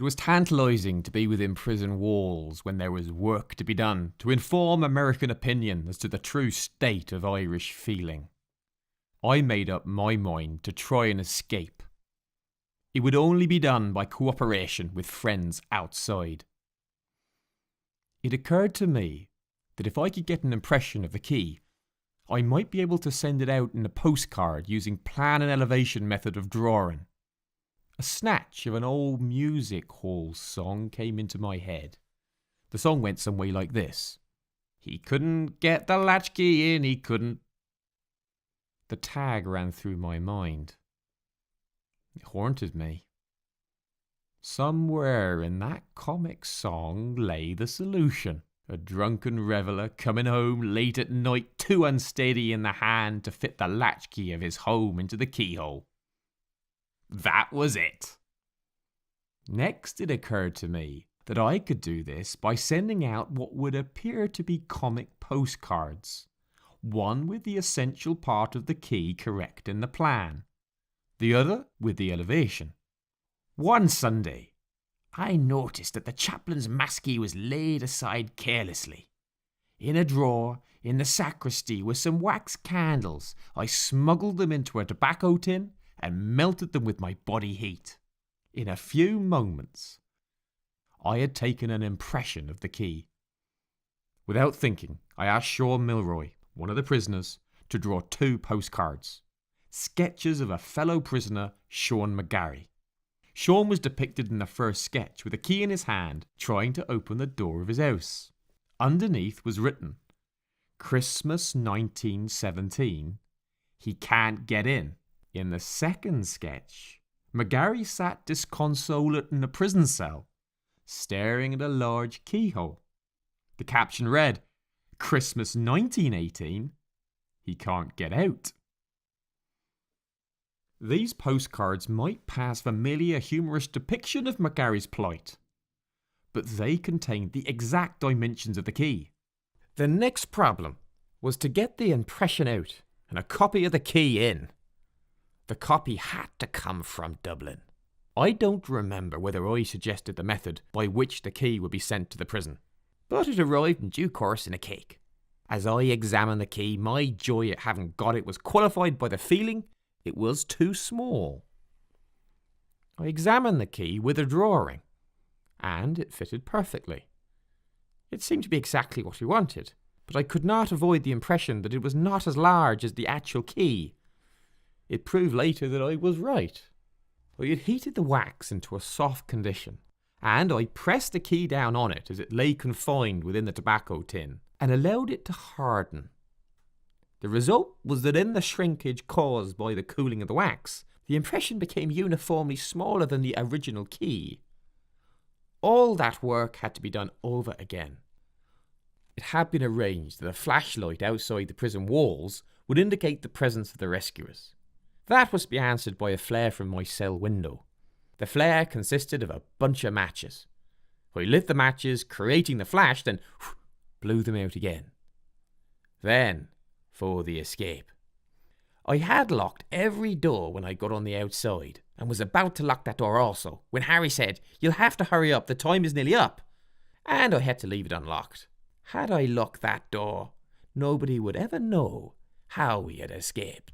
It was tantalising to be within prison walls when there was work to be done to inform American opinion as to the true state of Irish feeling. I made up my mind to try and escape. It would only be done by cooperation with friends outside. It occurred to me that if I could get an impression of the key, I might be able to send it out in a postcard using plan and elevation method of drawing. A snatch of an old music hall song came into my head. The song went some way like this. He couldn't get the latchkey in, he couldn't. The tag ran through my mind. It haunted me. Somewhere in that comic song lay the solution. A drunken reveller coming home late at night, too unsteady in the hand to fit the latchkey of his home into the keyhole. That was it. Next, it occurred to me that I could do this by sending out what would appear to be comic postcards, one with the essential part of the key correct in the plan, the other with the elevation. One Sunday, I noticed that the chaplain's maskey was laid aside carelessly. In a drawer in the sacristy were some wax candles. I smuggled them into a tobacco tin and melted them with my body heat. In a few moments, I had taken an impression of the key. Without thinking, I asked Sean Milroy, one of the prisoners, to draw 2 postcards, sketches of a fellow prisoner, Sean McGarry. Sean was depicted in the first sketch with a key in his hand, trying to open the door of his house. Underneath was written, Christmas 1917, he can't get in. In the second sketch, McGarry sat disconsolate in a prison cell, staring at a large keyhole. The caption read, Christmas 1918, he can't get out. These postcards might pass for merely a humorous depiction of McGarry's plight, but they contained the exact dimensions of the key. The next problem was to get the impression out and a copy of the key in. The copy had to come from Dublin. I don't remember whether I suggested the method by which the key would be sent to the prison, but it arrived in due course in a cake. As I examined the key, my joy at having got it was qualified by the feeling it was too small. I examined the key with a drawing, and it fitted perfectly. It seemed to be exactly what we wanted, but I could not avoid the impression that it was not as large as the actual key. It proved later that I was right. I had heated the wax into a soft condition, and I pressed the key down on it as it lay confined within the tobacco tin, and allowed it to harden. The result was that in the shrinkage caused by the cooling of the wax, the impression became uniformly smaller than the original key. All that work had to be done over again. It had been arranged that a flashlight outside the prison walls would indicate the presence of the rescuers. That was to be answered by a flare from my cell window. The flare consisted of a bunch of matches. I lit the matches, creating the flash, then blew them out again. Then, for the escape. I had locked every door when I got on the outside, and was about to lock that door also, when Harry said, "You'll have to hurry up, the time is nearly up." And I had to leave it unlocked. Had I locked that door, nobody would ever know how we had escaped.